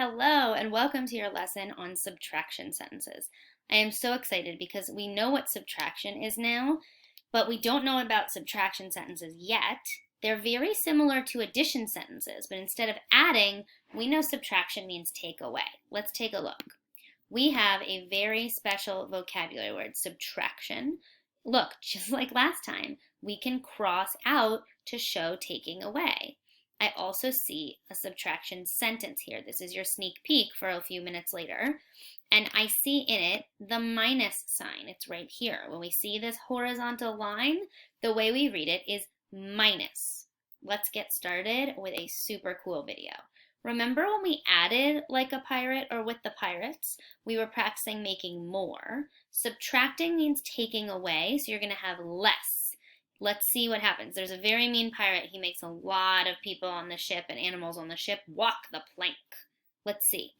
Hello, and welcome to your lesson on subtraction sentences. I am so excited because we know what subtraction is now, but we don't know about subtraction sentences yet. They're very similar to addition sentences, but instead of adding, we know subtraction means take away. Let's take a look. We have a very special vocabulary word, subtraction. Look, just like last time, we can cross out to show taking away. I also see a subtraction sentence here. This is your sneak peek for a few minutes later. And I see in it the minus sign. It's right here. When we see this horizontal line, the way we read it is minus. Let's get started with a super cool video. Remember when we added like a pirate or with the pirates, we were practicing making more. Subtracting means taking away, so you're going to have less. Let's see what happens. There's a very mean pirate. He makes a lot of people on the ship and animals on the ship walk the plank. Let's see.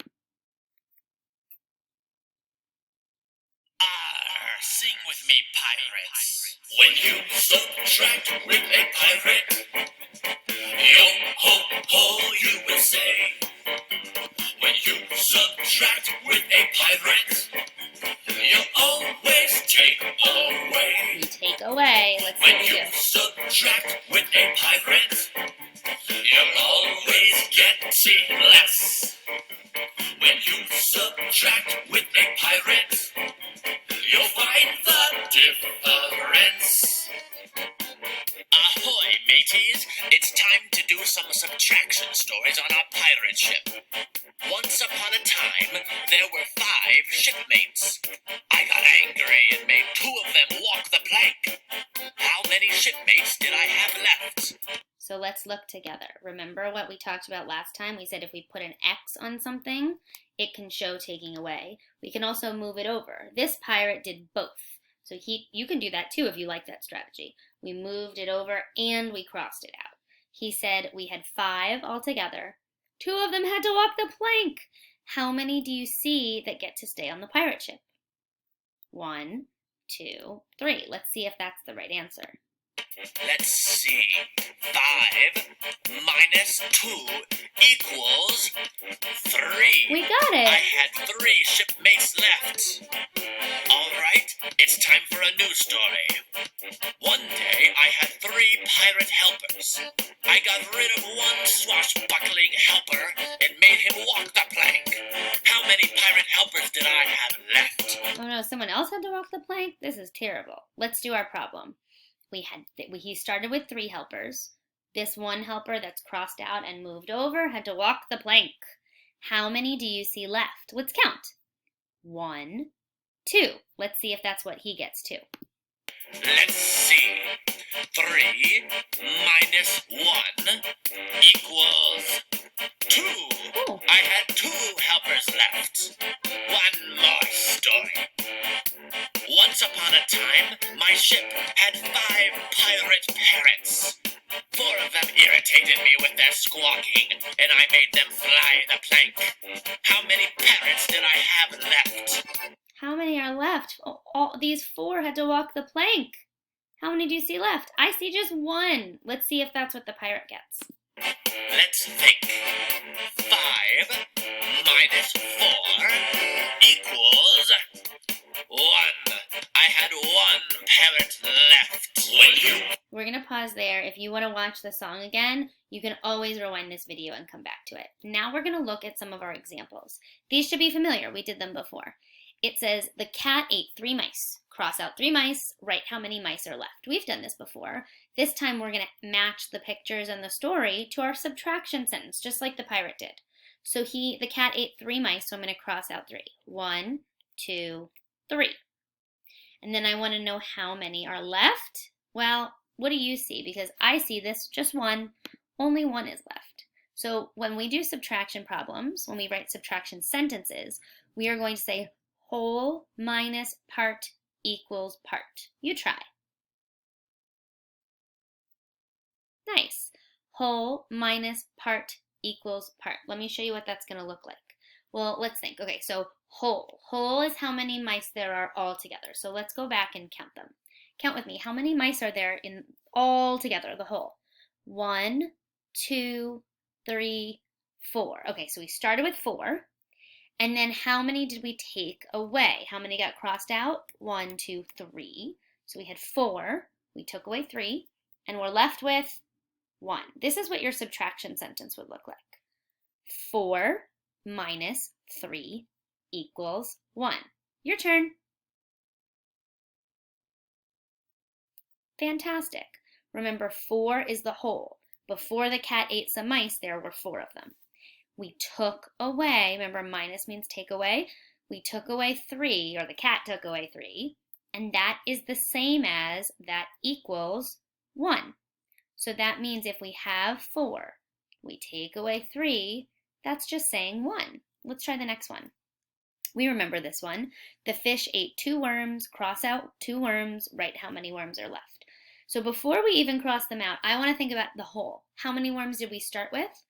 Sing with me, pirates. When you subtract with a pirate, yo ho ho, you will say. When you subtract with a pirate, you always take away. We take away. Let's see When what we you do. subtract with a pirate, you'll always get less. When you subtract with a pirate, you'll find the difference. Ahoy, mateys! It's time to do some subtraction stories on our pirate ship. Once upon a time, there were 5 shipmates. I got angry and made 2 of them walk the plank. How many shipmates did I have left? So let's look together. Remember what we talked about last time? We said if we put an X on something, it can show taking away. We can also move it over. This pirate did both. So you can do that too if you like that strategy. We moved it over and we crossed it out. He said we had 5 altogether. 2 of them had to walk the plank. How many do you see that get to stay on the pirate ship? 1, 2, 3. Let's see if that's the right answer. Let's see. 5 minus 2 equals 3. We got I it. had 3 shipmates left. All right, it's time for a new story. One day, I had 3 pirate helpers. I got rid of one swashbuckling helper and made him walk the plank. How many pirate helpers did I have left? Oh no, someone else had to walk the plank? This is terrible. Let's do our problem. He started with 3 helpers. This one helper that's crossed out and moved over had to walk the plank. How many do you see left? Let's count. 1, 2. Let's see if that's what he gets too. Let's see. 3 minus 1 equals 2. Oh. I had 2 helpers left. One more story. Once upon a time, my ship had 5 pirate parrots. 4 of them irritated me with their squawking, and I made them fly the plank. How many parrots did I have left? How many are left? All these 4 had to walk the plank. How many do you see left? I see just 1. Let's see if that's what the pirate gets. Let's think. 5 minus 4 equals 1. I had 1 parrot left. We're going to pause there. If you want to watch the song again, you can always rewind this video and come back to it. Now we're going to look at some of our examples. These should be familiar. We did them before. It says, the cat ate 3 mice. Cross out 3 mice, write how many mice are left. We've done this before. This time we're going to match the pictures and the story to our subtraction sentence, just like the pirate did. So the cat ate 3 mice, so I'm going to cross out 3. 1, 2, 3. And then I want to know how many are left. Well, what do you see? Because I see this, just 1. Only 1 is left. So when we do subtraction problems, when we write subtraction sentences, we are going to say whole minus part equals part. You try. Nice. Whole minus part equals part. Let me show you what that's going to look like. Well, let's think. Okay, so whole. Whole is how many mice there are all together. So let's go back and count them. Count with me. How many mice are there in all together, the whole? 1, 2, 3, 4. Okay, so we started with 4. And then how many did we take away? How many got crossed out? 1, 2, 3. So we had 4. We took away 3. And we're left with 1. This is what your subtraction sentence would look like. 4 minus 3 equals 1. Your turn. Fantastic. Remember, 4 is the whole. Before the cat ate some mice, there were 4 of them. We took away, remember minus means take away, we took away 3, or the cat took away 3, and that is the same as that equals 1. So that means if we have 4, we take away 3, that's just saying 1. Let's try the next one. We remember this one. The fish ate 2 worms, cross out 2 worms, write how many worms are left. So before we even cross them out, I want to think about the whole. How many worms did we start with?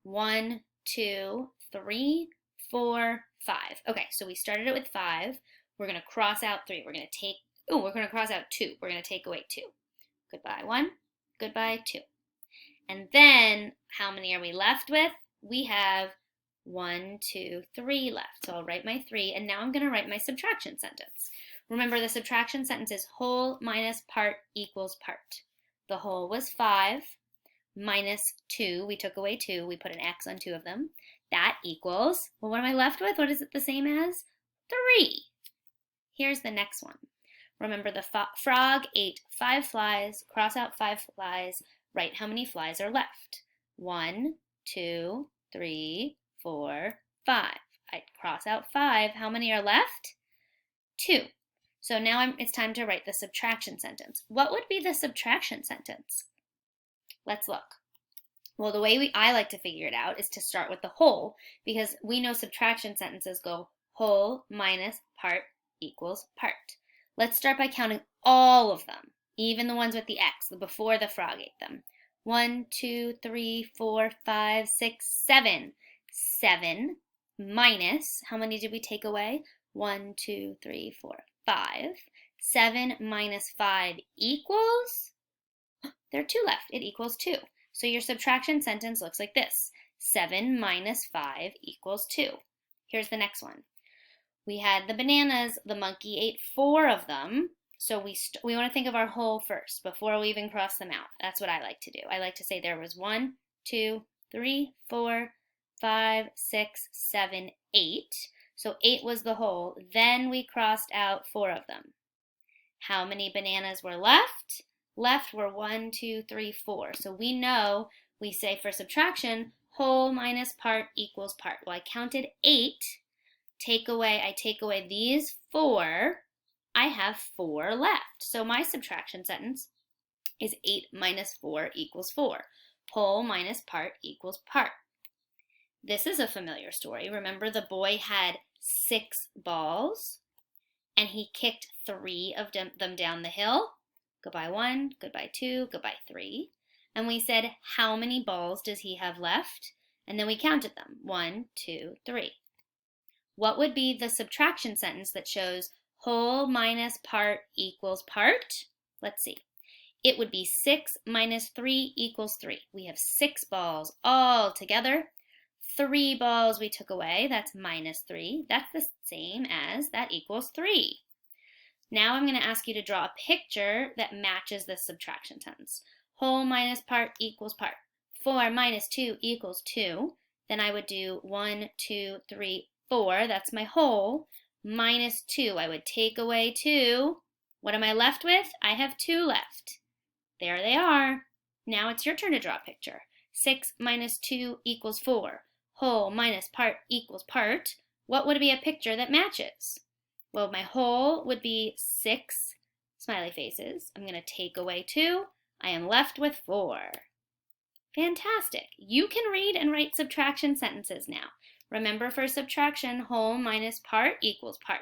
1, 2, 3, 4, 5. Okay, so we started it with 5. We're going to cross out 3. We're going to cross out 2. We're going to take away 2. Goodbye 1, goodbye 2. And then how many are we left with? We have 1, 2, 3 left. So I'll write my 3, and now I'm going to write my subtraction sentence. Remember, the subtraction sentence is whole minus part equals part. The whole was 5. Minus 2, we took away 2, we put an X on 2 of them. That equals, well, what am I left with? What is it the same as? 3. Here's the next one. Remember, the frog ate 5 flies, cross out 5 flies, write how many flies are left. 1, 2, 3, 4, 5. I cross out 5. How many are left? 2. So now it's time to write the subtraction sentence. What would be the subtraction sentence? Let's look. Well, the way I like to figure it out is to start with the whole, because we know subtraction sentences go whole minus part equals part. Let's start by counting all of them, even the ones with the X, before the frog ate them. 1, 2, 3, 4, 5, 6, 7. 7 minus, how many did we take away? 1, 2, 3, 4, 5. 7 minus 5 equals, there are 2 left. It equals 2. So your subtraction sentence looks like this. 7 minus 5 equals 2. Here's the next one. We had the bananas. The monkey ate 4 of them. So we want to think of our whole first before we even cross them out. That's what I like to do. I like to say there was 1, 2, 3, 4, 5, 6, 7, 8. So 8 was the whole. Then we crossed out 4 of them. How many bananas were left? Left were 1, 2, 3, 4. So we know, we say for subtraction, whole minus part equals part. Well, I counted 8. I take away these 4. I have 4 left. So my subtraction sentence is 8 minus 4 equals 4. Whole minus part equals part. This is a familiar story. Remember, the boy had 6 balls, and he kicked 3 of them down the hill. Goodbye 1, goodbye 2, goodbye 3. And we said, how many balls does he have left? And then we counted them. 1, 2, 3. What would be the subtraction sentence that shows whole minus part equals part? Let's see. It would be 6 minus 3 equals 3. We have 6 balls all together. 3 balls we took away. That's minus 3. That's the same as that equals 3. Now I'm going to ask you to draw a picture that matches this subtraction sentence. Whole minus part equals part. 4 minus 2 equals 2. Then I would do 1, 2, 3, 4. That's my whole. Minus 2. I would take away 2. What am I left with? I have 2 left. There they are. Now it's your turn to draw a picture. 6 minus 2 equals 4. Whole minus part equals part. What would be a picture that matches? Well, my whole would be 6 smiley faces. I'm going to take away 2. I am left with 4. Fantastic. You can read and write subtraction sentences now. Remember, for subtraction, whole minus part equals part.